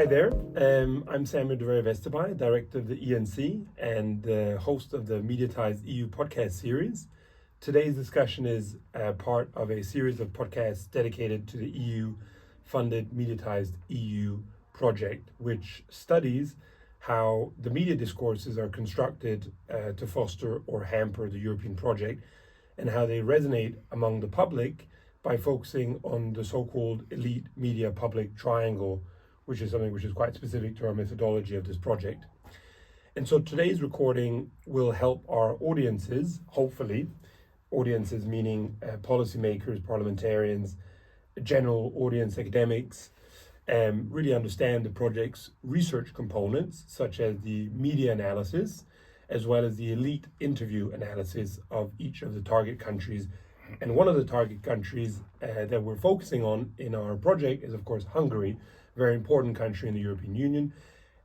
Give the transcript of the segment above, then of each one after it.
Hi there, I'm Samuel de Westerby, Director of the ENC and host of the MEDIATIZED EU podcast series. Today's discussion is part of a series of podcasts dedicated to the EU-funded MEDIATIZED EU project, which studies how the media discourses are constructed to foster or hamper the European project and how they resonate among the public by focusing on the so-called elite media public triangle, which is something which is quite specific to our methodology of this project. And so today's recording will help our audiences, hopefully, audiences meaning policymakers, parliamentarians, general audience academics, really understand the project's research components, such as the media analysis, as well as the elite interview analysis of each of the target countries. And one of the target countries that we're focusing on in our project is, of course, Hungary, a very important country in the European Union.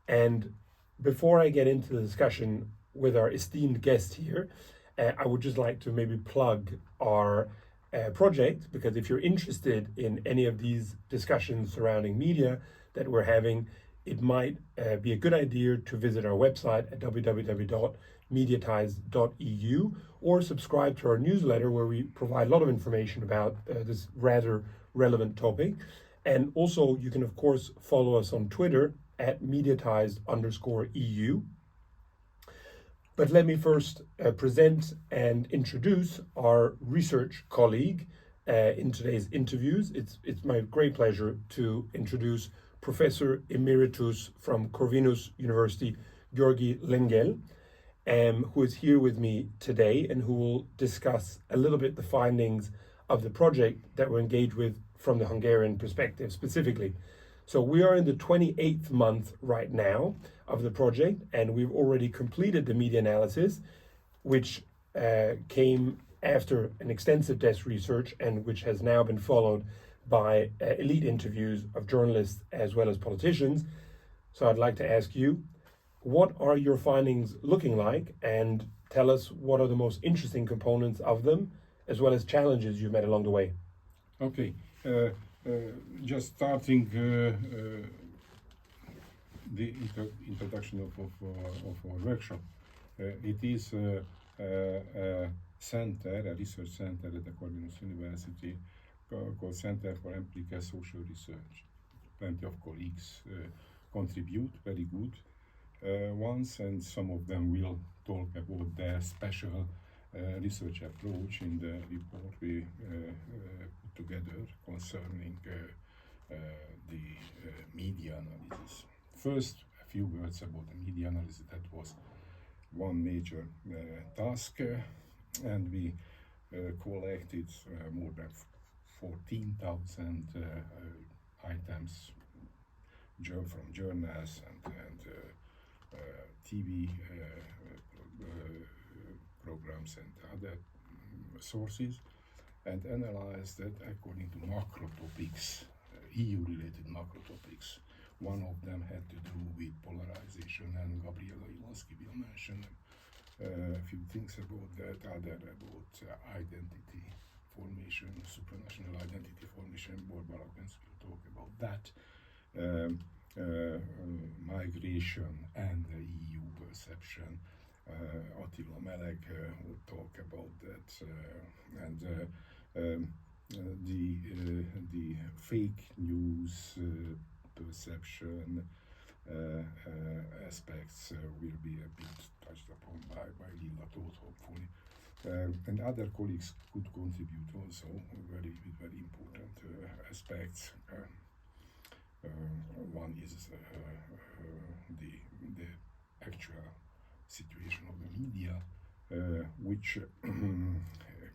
And before I get into the discussion with our esteemed guest here, I would just like to maybe plug our project, because if you're interested in any of these discussions surrounding media that we're having, it might be a good idea to visit our website at www.mediatized.eu or subscribe to our newsletter, where we provide a lot of information about this rather relevant topic. And also, you can, of course, follow us on Twitter at mediatized_EU. But let me first present and introduce our research colleague in today's interviews. It's my great pleasure to introduce Professor Emeritus from Corvinus University, György Lengyel, who is here with me today and who will discuss a little bit the findings of the project that we're engaged with from the Hungarian perspective specifically. So we are in the 28th month right now of the project, and we've already completed the media analysis, which came after an extensive desk research and which has now been followed by elite interviews of journalists as well as politicians. So I'd like to ask you, what are your findings looking like, and tell us what are the most interesting components of them, as well as challenges you've met along the way. Okay, just starting the introduction of our workshop. It is a research center at the Corvinus University called Center for Empirical Social Research. Plenty of colleagues contribute, very good ones, and some of them will talk about their special research approach in the report we put together concerning the media analysis. First, a few words about the media analysis. That was one major task, and we collected more than 14,000 items from journals and TV programs and other sources, and analyzed that according to macro topics, EU-related macro topics. One of them had to do with polarization, and Gabriella Ilonszki will mention a few things about that, other about identity formation, supranational identity formation. Barbara will talk about that. Migration and the EU perception. Attila Meleg will talk about that, and the fake news perception aspects will be a bit touched upon by Lilla, Tóth, hopefully. And other colleagues could contribute also very important aspects. One is the actual situation of the media, which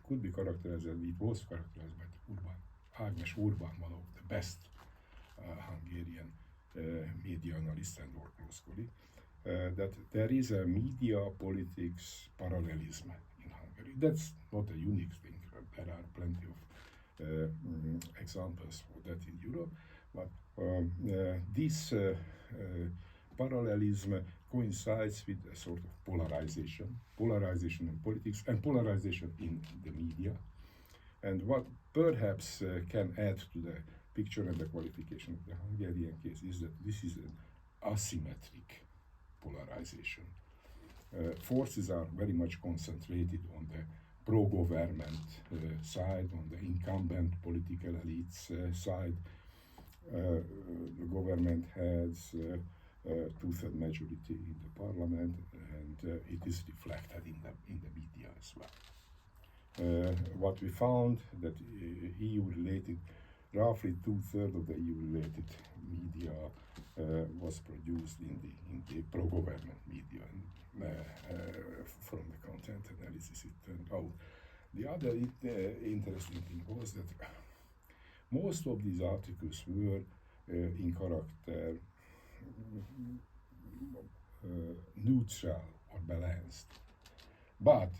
could be characterized, and it was characterized by Ágnes Urban, one of the best Hungarian media analysts and our close colleague, that there is a media politics parallelism in Hungary. That's not a unique thing. There are plenty of examples for that in Europe, but this parallelism coincides with a sort of polarization in politics and polarization in the media. And what perhaps can add to the picture and the qualification of the Hungarian case is that this is an asymmetric polarization. Forces are very much concentrated on the pro-government side, on the incumbent political elites side. The government has two-thirds majority in the parliament, and it is reflected in the media as well. What we found that EU-related, roughly two-thirds of the EU-related media was produced in the pro-government media. From the content analysis, it turned out. The other interesting thing was that most of these articles were in character neutral or balanced, but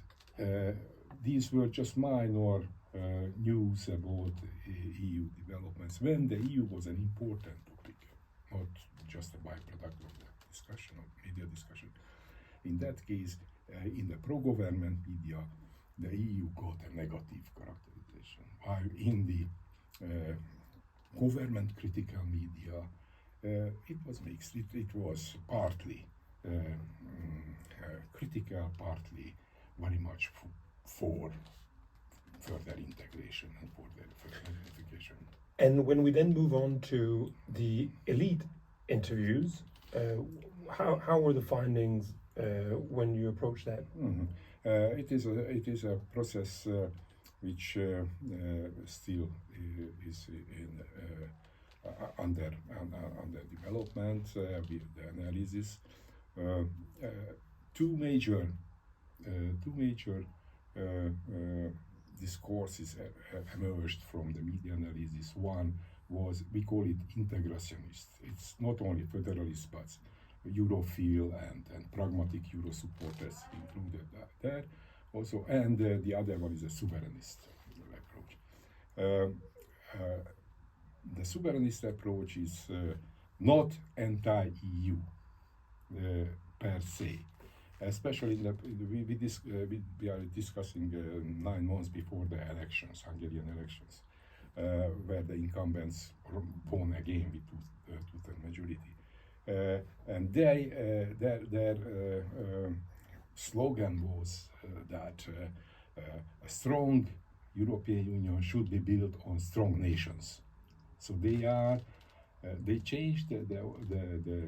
these were just minor news about EU developments when the EU was an important topic, not just a byproduct of the discussion, of media discussion. In that case, in the pro-government media, the EU got a negative characterization, while in the government-critical media, it was mixed. It was partly critical, partly very much for further integration and for the further unification. And when we then move on to the elite interviews, how were the findings when you approach that? Mm-hmm. It is a process which still is under development with the analysis. Two major discourses emerged from the media analysis. One was, we call it integrationist. It's not only federalist, but Europhile and pragmatic Euro supporters included there also, and the other one is a sovereignist approach. The sovereignist approach is not anti-EU per se, especially we are discussing 9 months before the elections, Hungarian elections, where the incumbents won again with two-thirds majority. And their slogan was that a strong European Union should be built on strong nations. So they changed the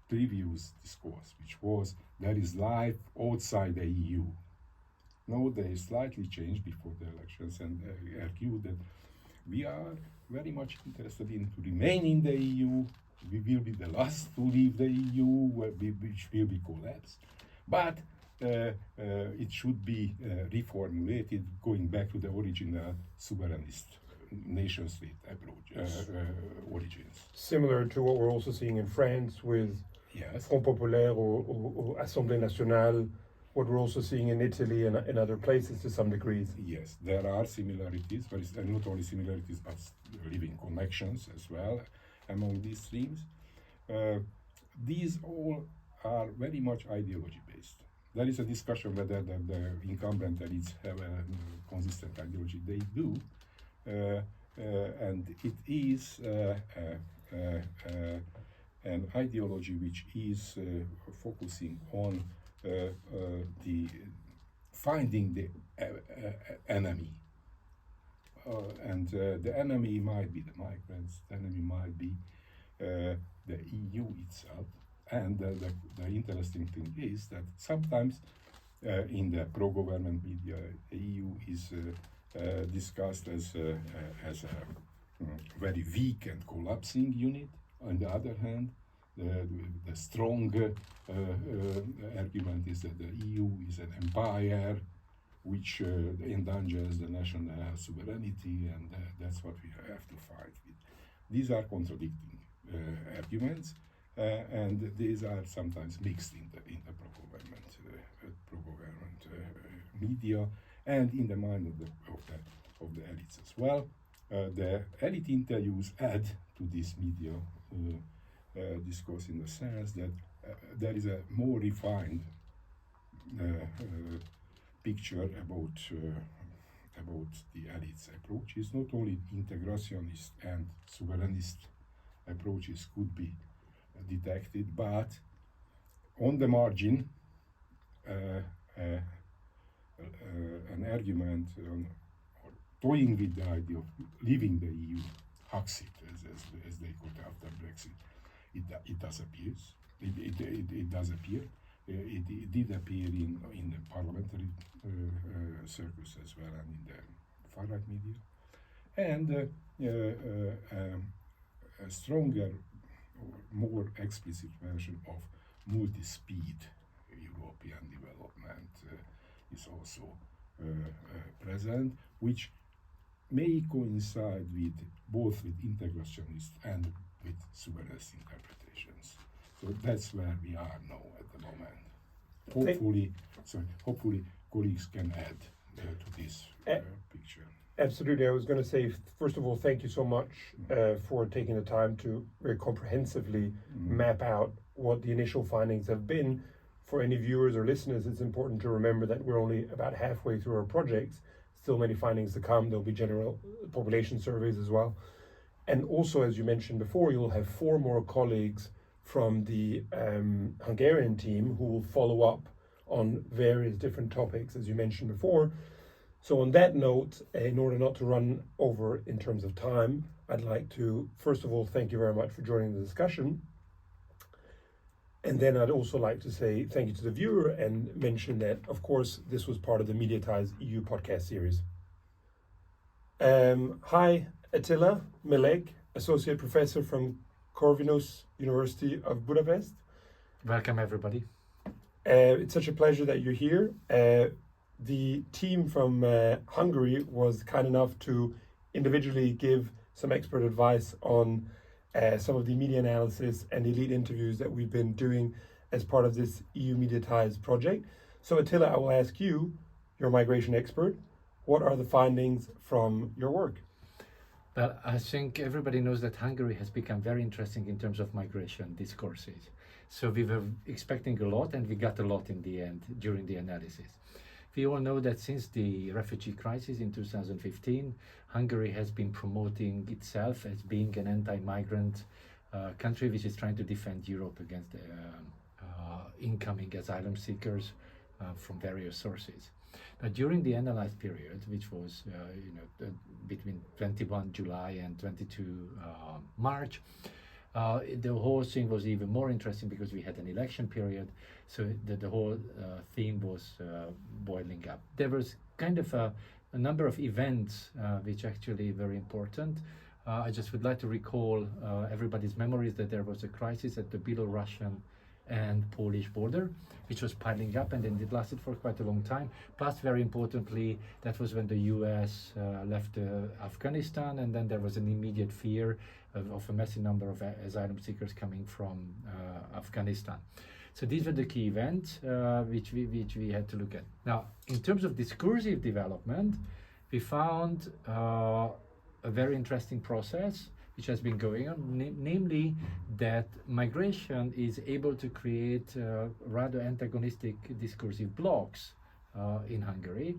previous discourse, which was there is life outside the EU. Now they slightly changed before the elections and argued that we are very much interested in to remain in the EU. We will be the last to leave the EU, which will be collapsed. But it should be reformulated, going back to the original sovereignist nation-state approach origins. Similar to what we're also seeing in France with Yes. Front Populaire or Assemblée Nationale, what we're also seeing in Italy and in other places to some degrees. Yes, there are similarities, but it's not only similarities, but living connections as well among these streams. These all are very much ideology-based. There is a discussion whether the incumbent elites have a consistent ideology. They do, and it is an ideology which is focusing on the finding the enemy. And the enemy might be the migrants, the enemy might be the EU itself. And the interesting thing is that sometimes in the pro-government media, the EU is discussed as a very weak and collapsing unit. On the other hand, the strong argument is that the EU is an empire which endangers the national sovereignty, and that's what we have to fight with. These are contradicting arguments, and these are sometimes mixed in the pro-government media and in the mind of the elites as well. The elite interviews add to this media discourse in the sense that there is a more refined picture about about the elite's approaches. Not only integrationist and sovereignist approaches could be detected, but on the margin, an argument or toying with the idea of leaving the EU, Huxit, as they call it after Brexit, it does appear. It does appear. It did appear in the parliamentary circus as well, and in the far-right media, and a stronger, more explicit version of multi-speed European development is also present, which may coincide with both with integrationist and with sovereignist interpretations. So that's where we are now at the moment. Hopefully colleagues can add to this picture. Absolutely. I was going to say, first of all, thank you so much for taking the time to very comprehensively map out what the initial findings have been. For any viewers or listeners, it's important to remember that we're only about halfway through our projects. Still many findings to come. There'll be general population surveys as well. And also, as you mentioned before, you'll have 4 more colleagues from the Hungarian team who will follow up on various different topics, as you mentioned before. So on that note, in order not to run over in terms of time, I'd like to, first of all, thank you very much for joining the discussion. And then I'd also like to say thank you to the viewer and mention that, of course, this was part of the MEDIATIZED EU podcast series. Hi, Attila Meleg, Associate Professor from Corvinus University of Budapest. Welcome, everybody. It's such a pleasure that you're here. The team from Hungary was kind enough to individually give some expert advice on some of the media analysis and elite interviews that we've been doing as part of this EU Mediatized project. So Attila, I will ask you, you're a migration expert, what are the findings from your work? Well, I think everybody knows that Hungary has become very interesting in terms of migration discourses. So we were expecting a lot, and we got a lot in the end during the analysis. We all know that since the refugee crisis in 2015, Hungary has been promoting itself as being an anti-migrant country which is trying to defend Europe against incoming asylum seekers from various sources. Now, during the analyzed period, which was between 21 July and 22 March, the whole thing was even more interesting because we had an election period, so the whole theme was boiling up. There was kind of a number of events which actually very important. I just would like to recall everybody's memories that there was a crisis at the Belarusian and Polish border, which was piling up, and then it lasted for quite a long time. Plus, very importantly, that was when the US left Afghanistan, and then there was an immediate fear of a massive number of asylum seekers coming from Afghanistan. So these were the key events which we had to look at. Now, in terms of discursive development, we found a very interesting process which has been going on, namely that migration is able to create rather antagonistic discursive blocks in Hungary.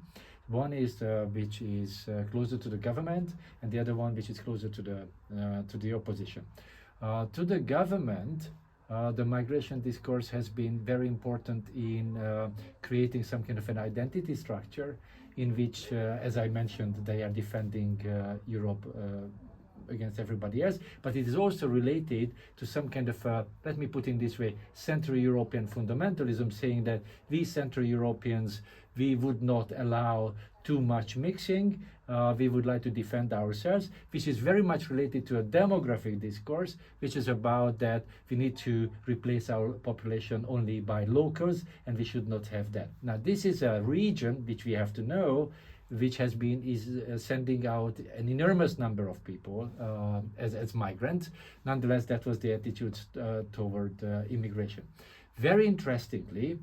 One is which is closer to the government, and the other one which is closer to the opposition. To the government, the migration discourse has been very important in creating some kind of an identity structure in which, as I mentioned, they are defending Europe against everybody else, but it is also related to some kind of, let me put it this way, Central European fundamentalism, saying that we Central Europeans, we would not allow too much mixing, we would like to defend ourselves, which is very much related to a demographic discourse, which is about that we need to replace our population only by locals, and we should not have that. Now, this is a region which we have to know, which is sending out an enormous number of people as migrants. Nonetheless, that was the attitude toward immigration. Very interestingly,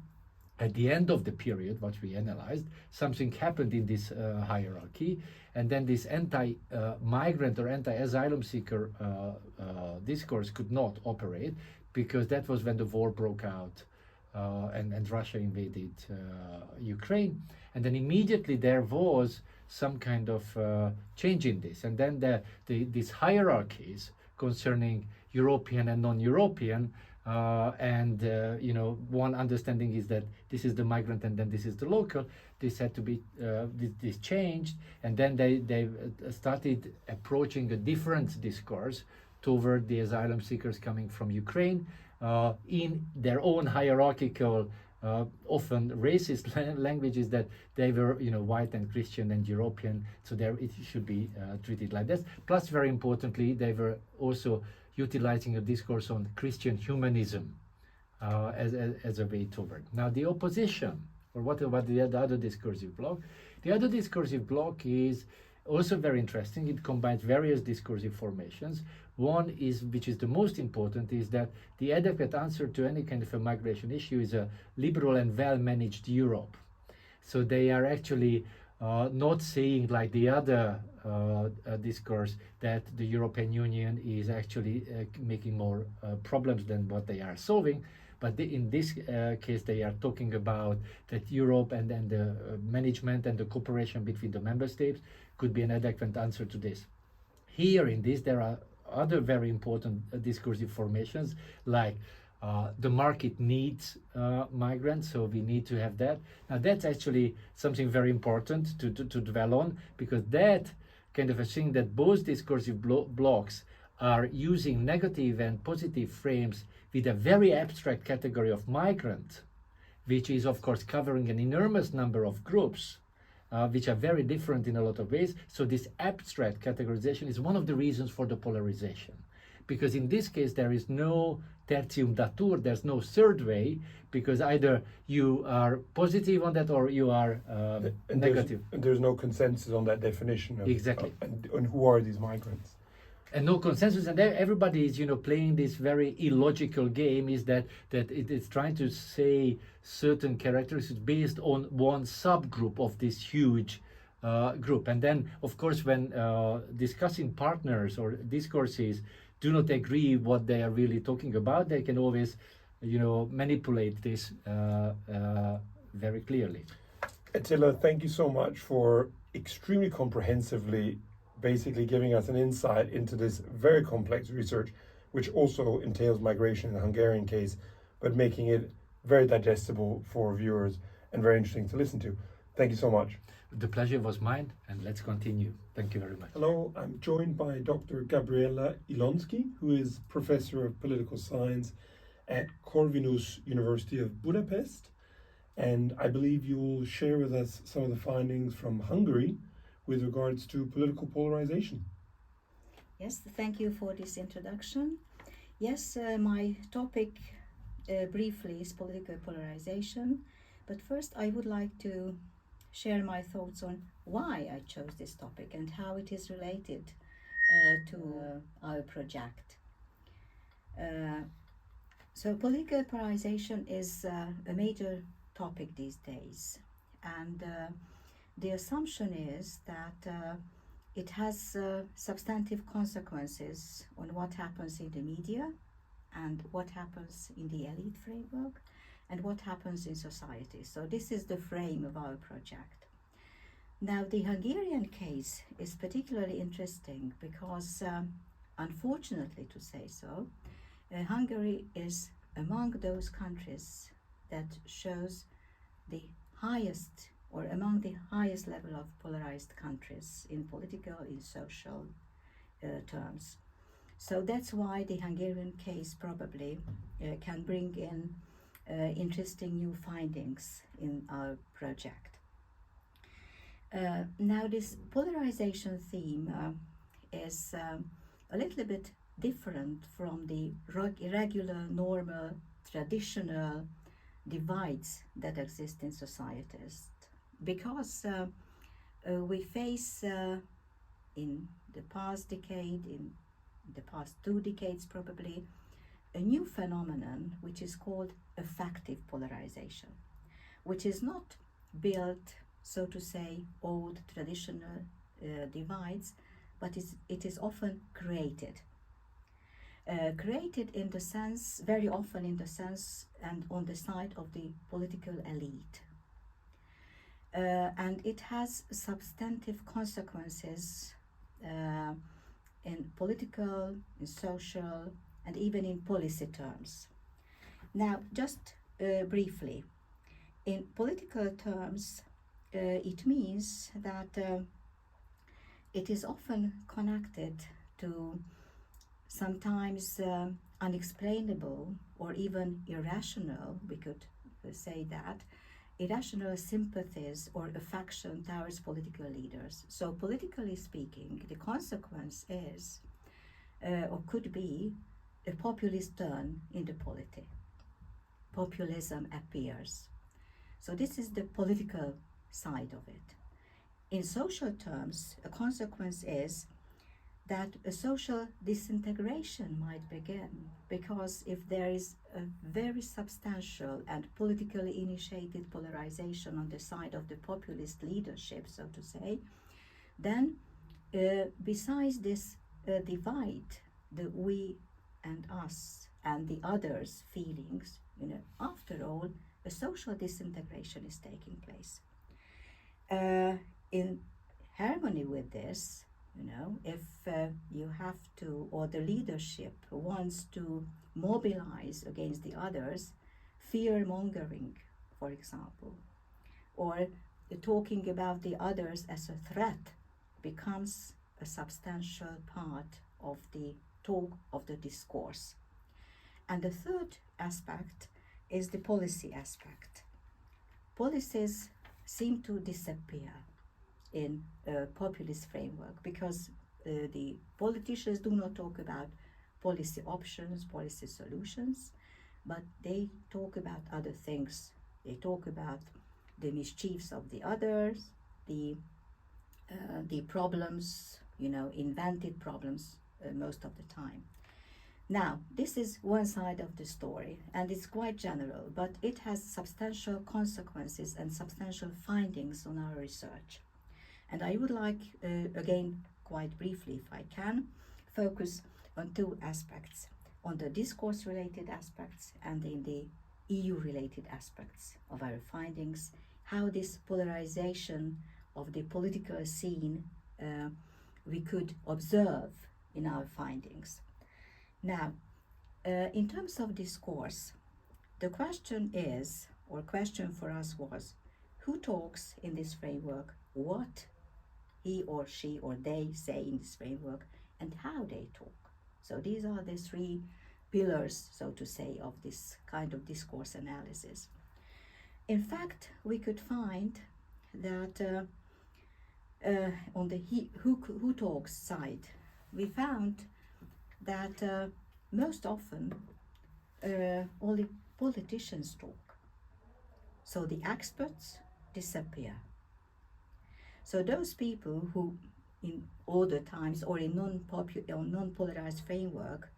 at the end of the period, what we analyzed, something happened in this hierarchy, and then this anti-migrant or anti-asylum seeker discourse could not operate, because that was when the war broke out and Russia invaded Ukraine. And then immediately there was some kind of change in this. And then these hierarchies concerning European and non-European, one understanding is that this is the migrant and then this is the local. This had to be this changed, and then they started approaching a different discourse toward the asylum seekers coming from Ukraine in their own hierarchical, often racist languages, that they were, white and Christian and European, so there it should be treated like this. Plus, very importantly, they were also utilizing a discourse on Christian humanism as a way toward. Now, the opposition, or what about the other discursive bloc? The other discursive bloc is also very interesting. It combines various discursive formations. One is, which is the most important, is that the adequate answer to any kind of a migration issue is a liberal and well-managed Europe. So they are actually not saying, like the other discourse, that the European Union is actually making more problems than what they are solving. But in this case, they are talking about that Europe and the management and the cooperation between the member states could be an adequate answer to this. Here in this, there are other very important discursive formations, like the market needs migrants, so we need to have that. Now, that's actually something very important to dwell on, because that kind of a thing that both discursive blocks are using negative and positive frames with a very abstract category of migrant, which is of course covering an enormous number of groups, which are very different in a lot of ways. So this abstract categorization is one of the reasons for the polarization, because in this case there is no tertium datur, there's no third way, because either you are positive on that or you are negative. There's no consensus on that definition of, exactly. And who are these migrants? And no consensus, and everybody is, playing this very illogical game, is that it's trying to say certain characteristics based on one subgroup of this huge group. And then, of course, when discussing partners or discourses do not agree what they are really talking about, they can always, manipulate this very clearly. Attila, thank you so much for extremely comprehensively basically giving us an insight into this very complex research, which also entails migration in the Hungarian case, but making it very digestible for viewers and very interesting to listen to. Thank you so much. The pleasure was mine, and let's continue. Thank you very much. Hello, I'm joined by Dr. Gabriella Ilonszki, who is Professor of Political Science at Corvinus University of Budapest. And I believe you'll share with us some of the findings from Hungary with regards to political polarization. Yes, thank you for this introduction. Yes, my topic briefly is political polarization, but first I would like to share my thoughts on why I chose this topic and how it is related to our project. So political polarization is a major topic these days, and the assumption is that it has substantive consequences on what happens in the media and what happens in the elite framework and what happens in society. So this is the frame of our project. Now, the Hungarian case is particularly interesting because, unfortunately to say so, Hungary is among those countries that shows the highest or among the highest level of polarized countries in political, in social terms. So that's why the Hungarian case probably can bring in interesting new findings in our project. Now, this polarization theme is a little bit different from the regular, normal, traditional divides that exist in societies, because we face in the past decade, in the past 2 decades probably, a new phenomenon which is called affective polarization, which is not built, so to say, old traditional divides, but it is often created. Created in the sense, very often in the sense and on the side of the political elite. and it has substantive consequences in political, in social, and even in policy terms. Now, just briefly, in political terms, it means that it is often connected to sometimes unexplainable or even irrational, we could say that, irrational sympathies or affection towards political leaders. So politically speaking, the consequence is, or could be, a populist turn in the polity. Populism appears. So this is the political side of it. In social terms, a consequence is that a social disintegration might begin, because if there is a very substantial and politically initiated polarization on the side of the populist leadership, so to say, then besides this divide, the we and us and the others feelings, after all, a social disintegration is taking place. In harmony with this, if you have to, or the leadership wants to mobilize against the others, fear mongering, for example, or talking about the others as a threat becomes a substantial part of the talk, of the discourse. And the third aspect is the policy aspect. Policies seem to disappear in a populist framework because the politicians do not talk about policy options, policy solutions, but they talk about other things. They talk about the mischiefs of the others, the problems, invented problems most of the time. Now, this is one side of the story, and it's quite general, but it has substantial consequences and substantial findings on our research. And I would like, again, quite briefly, if I can, focus on two aspects, on the discourse-related aspects and in the EU-related aspects of our findings, how this polarization of the political scene we could observe in our findings. Now, in terms of discourse, the question is, or question for us was, who talks in this framework, what he or she or they say in this framework, and how they talk. So these are the three pillars, so to say, of this kind of discourse analysis. In fact, we could find that on the who talks side, we found that most often only politicians talk. So the experts disappear. So those people who in older times or in non-polarized framework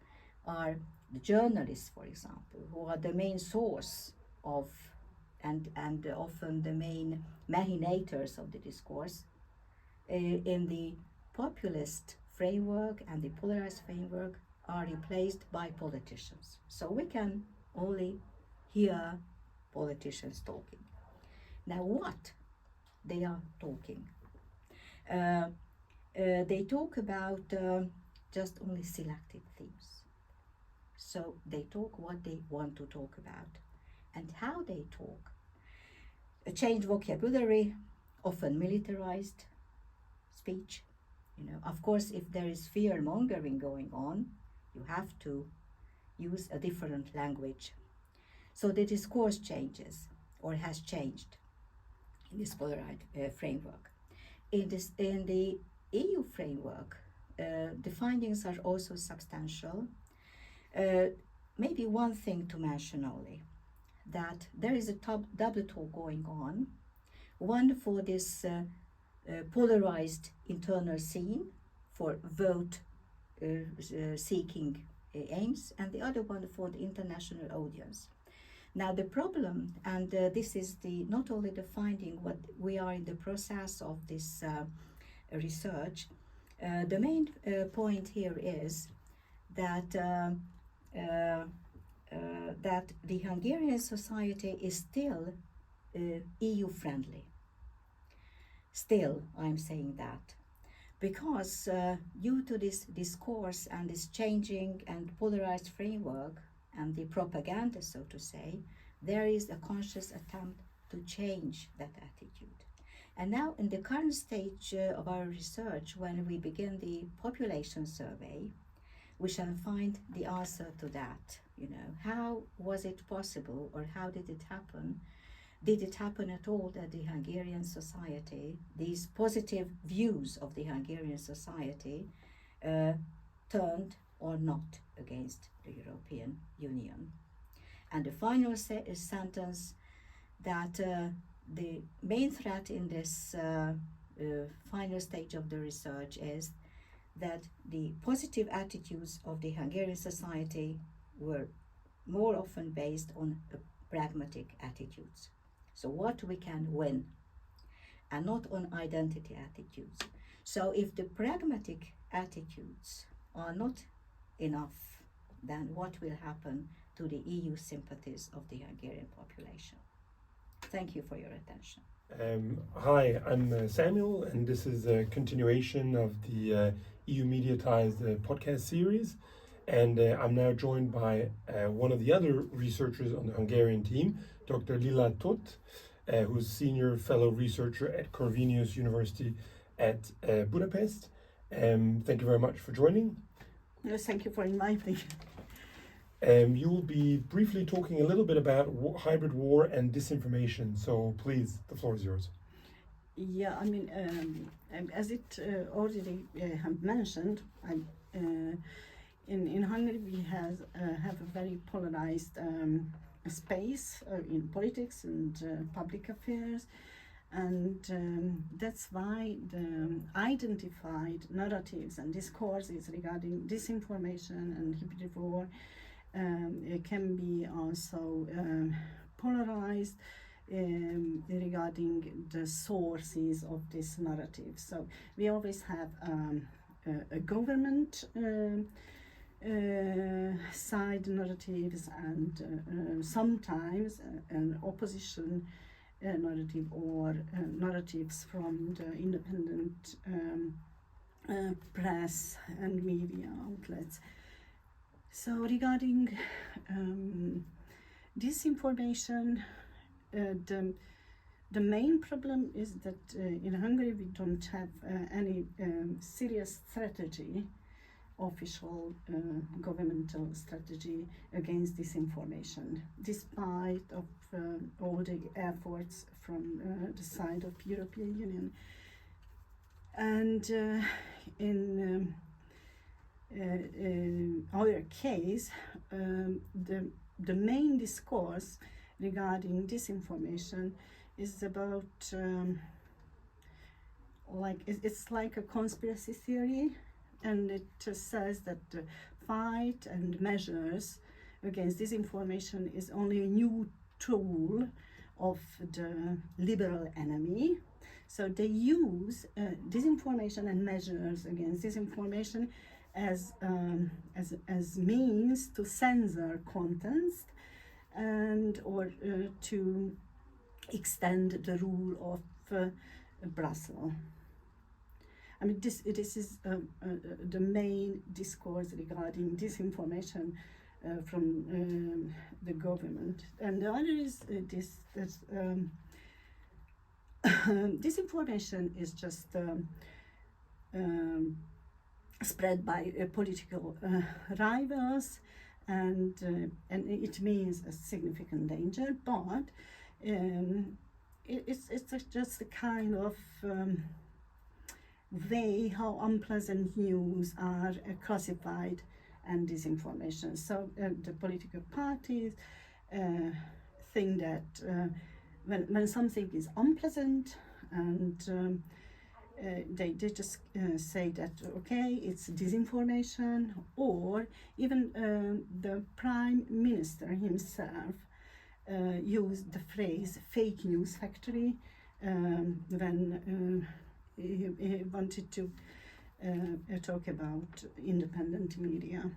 are the journalists, for example, who are the main source of and often the main machinators of the discourse. In the populist framework and the polarized framework are replaced by politicians. So we can only hear politicians talking. Now what they are talking? They talk about just only selected themes. So they talk what they want to talk about and how they talk. A changed vocabulary, often militarized speech. Of course, if there is fear mongering going on, you have to use a different language. So the discourse changes or has changed in this polarized framework. In the EU framework, the findings are also substantial. Maybe one thing to mention only, that there is a double talk going on. One for this polarized internal scene for vote seeking aims, and the other one for the international audience. Now the problem, and this is not only the finding, what we are in the process of this research, the main point here is that that the Hungarian society is still EU friendly. Still, I'm saying that because due to this discourse and this changing and polarized framework and the propaganda, so to say, there is a conscious attempt to change that attitude. And now in the current stage of our research, when we begin the population survey, we shall find the answer to that. How was it possible, or how did it happen? Did it happen at all that the Hungarian society, these positive views of the Hungarian society, turned or not against the European Union? And the final sentence, that the main threat in this final stage of the research is that the positive attitudes of the Hungarian society were more often based on pragmatic attitudes. So what we can win, and not on identity attitudes. So if the pragmatic attitudes are not enough, then what will happen to the EU sympathies of the Hungarian population? Thank you for your attention. Hi, I'm Samuel, and this is a continuation of the EU Mediatized podcast series. And I'm now joined by one of the other researchers on the Hungarian team, Dr. Lilla Tóth, who's Senior Fellow Researcher at Corvinus University at Budapest. Thank you very much for joining. Yes, thank you for inviting. You will be briefly talking a little bit about hybrid war and disinformation. So please, the floor is yours. Yeah, I mean, as it already have mentioned, in Hungary we have a very polarized space in politics and public affairs, and that's why the identified narratives and discourses regarding disinformation and hybrid war can be also polarized regarding the sources of this narrative. So we always have a government side narratives, and sometimes an opposition narrative, or narratives from the independent press and media outlets. So regarding disinformation, the main problem is that in Hungary we don't have any serious strategy, official governmental strategy against disinformation, despite of all the efforts from the side of European Union. And in our case, the main discourse regarding disinformation is about it's like a conspiracy theory, and it says that the fight and measures against disinformation is only a new tool of the liberal enemy. So they use disinformation and measures against disinformation as means to censor contents and or to extend the rule of Brussels. I mean, this is the main discourse regarding disinformation from the government. And the other is disinformation is just spread by political rivals, and it means a significant danger, but it's just a kind of way how unpleasant news are classified and disinformation. So the political parties think that when something is unpleasant, and they just say that okay, it's disinformation, or even the Prime Minister himself used the phrase fake news factory when he wanted to talk about independent media.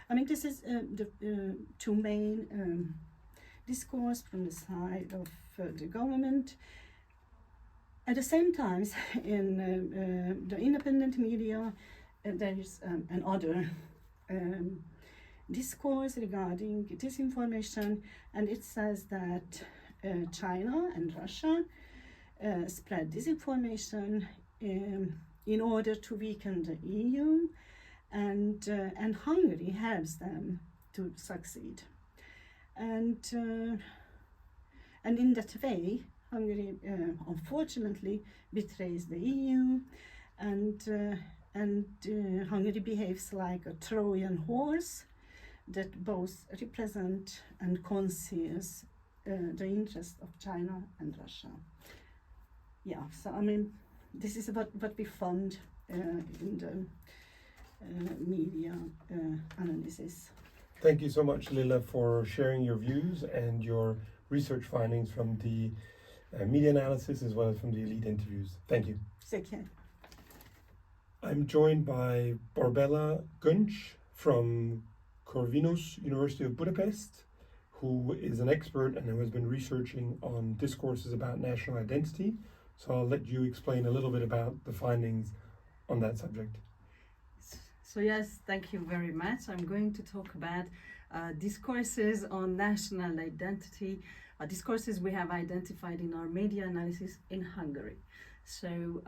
I mean, this is the two main discourse from the side of the government. At the same time, in the independent media, there is another discourse regarding disinformation, and it says that China and Russia spread disinformation in order to weaken the EU, and Hungary helps them to succeed. And in that way, Hungary unfortunately betrays the EU, and Hungary behaves like a Trojan horse that both represent and conceals the interest of China and Russia. Yeah, so I mean, this is what we found in the media analysis. Thank you so much, Lilla, for sharing your views and your research findings from the media analysis as well as from the elite interviews. Thank you. Thank you. I'm joined by Gabriella György from Corvinus, University of Budapest, who is an expert and who has been researching on discourses about national identity. So I'll let you explain a little bit about the findings on that subject. So yes, thank you very much. I'm going to talk about discourses on national identity, discourses we have identified in our media analysis in Hungary. So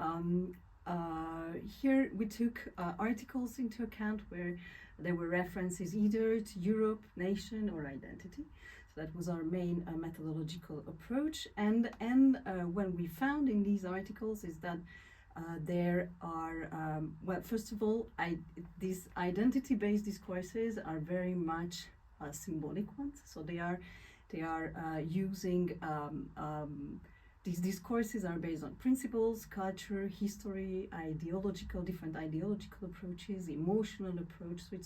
here we took articles into account where there were references either to Europe, nation, or identity. So that was our main methodological approach. And when we found in these articles is that there are, well, first of all, these identity-based discourses are very much symbolic ones. So they are using, these discourses are based on principles, culture, history, different ideological approaches, emotional approach. So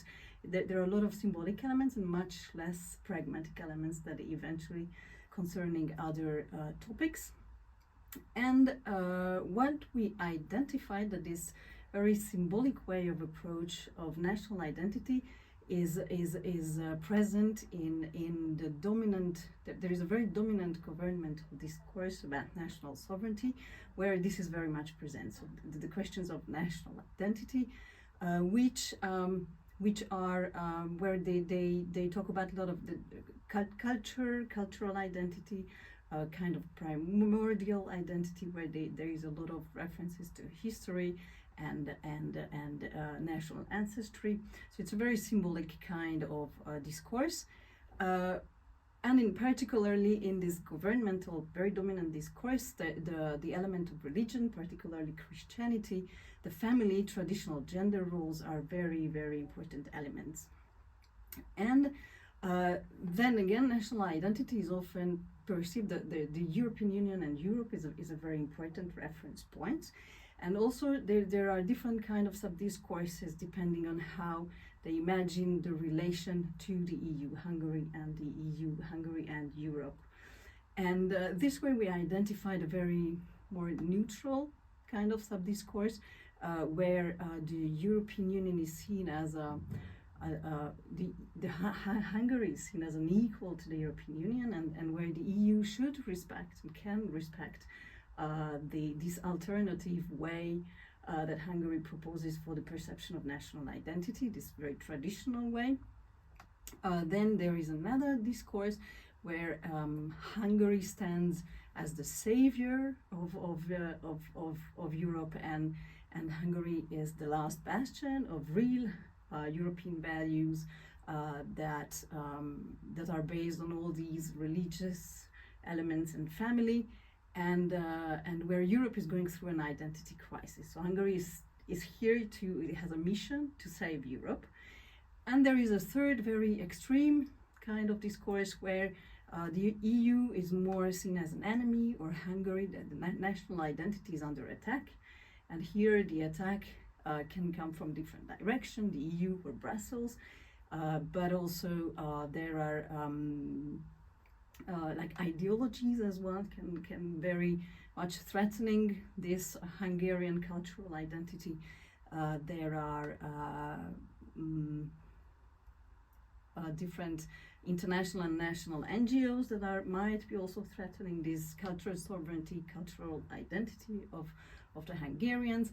there are a lot of symbolic elements and much less pragmatic elements that eventually concerning other topics. And what we identified that this very symbolic way of approach of national identity is present in the dominant. There is a very dominant governmental discourse about national sovereignty, where this is very much present. So the questions of national identity, which are where they talk about a lot of the cultural identity. Kind of primordial identity, where there is a lot of references to history and national ancestry. So it's a very symbolic kind of discourse, and in particularly in this governmental, very dominant discourse, the element of religion, particularly Christianity, the family, traditional gender roles are very, very important elements. And then again, national identity is often perceived that the European Union and Europe is a very important reference point. And also there are different kind of sub-discourses depending on how they imagine the relation to the EU, Hungary and the EU, Hungary and Europe. And this way we identified a very more neutral kind of sub-discourse where the European Union is seen as Hungary is seen as an equal to the European Union, and where the EU should respect and can respect this alternative way that Hungary proposes for the perception of national identity, this very traditional way. Then there is another discourse where Hungary stands as the savior of Europe, and Hungary is the last bastion of real European values that are based on all these religious elements and family, and where Europe is going through an identity crisis. So Hungary is here it has a mission to save Europe. And there is a third very extreme kind of discourse where the EU is more seen as an enemy, or Hungary, the national identity is under attack. And here the attack can come from different directions, the EU or Brussels, but also there are like ideologies as well can very much threatening this Hungarian cultural identity. There are different international and national NGOs that might be also threatening this cultural sovereignty, cultural identity of the Hungarians.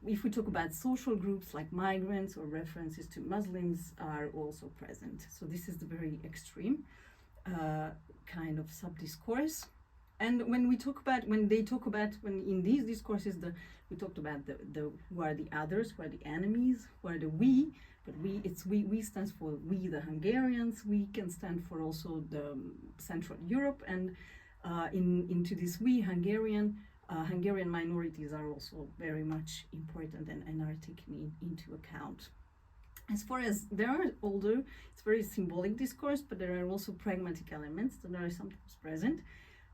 If we talk about social groups like migrants or references to Muslims are also present. So this is the very extreme kind of sub-discourse. And when in these discourses, we talked about the who are the others, who are the enemies, who are the we, but we stands for we the Hungarians. We can stand for also the Central Europe, and into this we Hungarian minorities are also very much important and are taken into account. As far as it's very symbolic discourse, but there are also pragmatic elements that are sometimes present.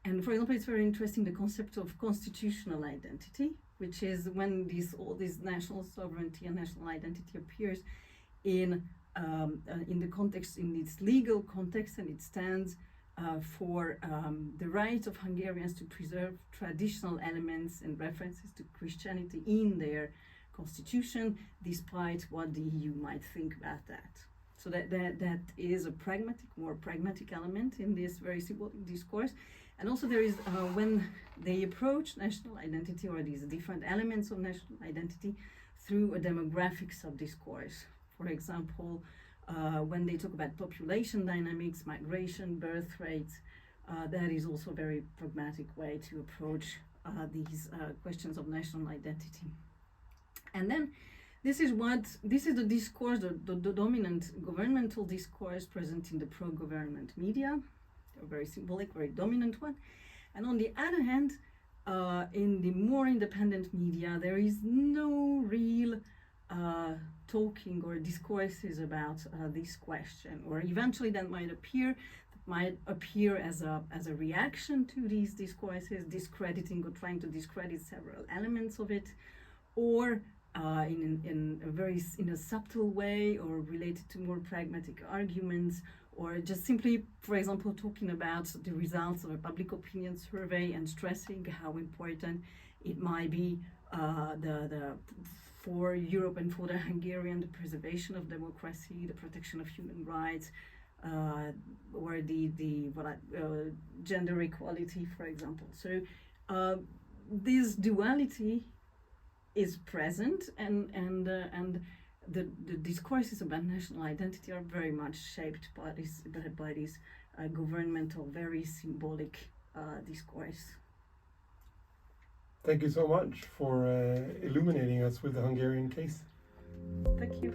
And for example, it's very interesting the concept of constitutional identity, which is when all this national sovereignty and national identity appears in the context, in its legal context, and it stands for the right of Hungarians to preserve traditional elements and references to Christianity in their constitution, despite what the EU might think about that. So that is a more pragmatic element in this very symbolic discourse. And also there is, when they approach national identity or these different elements of national identity through a demographic sub-discourse. For example, when they talk about population dynamics, migration, birth rates, that is also a very pragmatic way to approach these questions of national identity. And then this is the discourse, the dominant governmental discourse present in the pro-government media, a very symbolic, very dominant one. And on the other hand, in the more independent media, there is no real talking or discourses about this question, or eventually that might appear as a reaction to these discourses, discrediting or trying to discredit several elements of it, or in a subtle way, or related to more pragmatic arguments, or just simply, for example, talking about the results of a public opinion survey and stressing how important it might be for Europe and for the Hungarian, the preservation of democracy, the protection of human rights, or gender equality, for example. So this duality is present, and the discourses about national identity are very much shaped by this governmental, very symbolic discourse. Thank you so much for illuminating us with the Hungarian case. Thank you.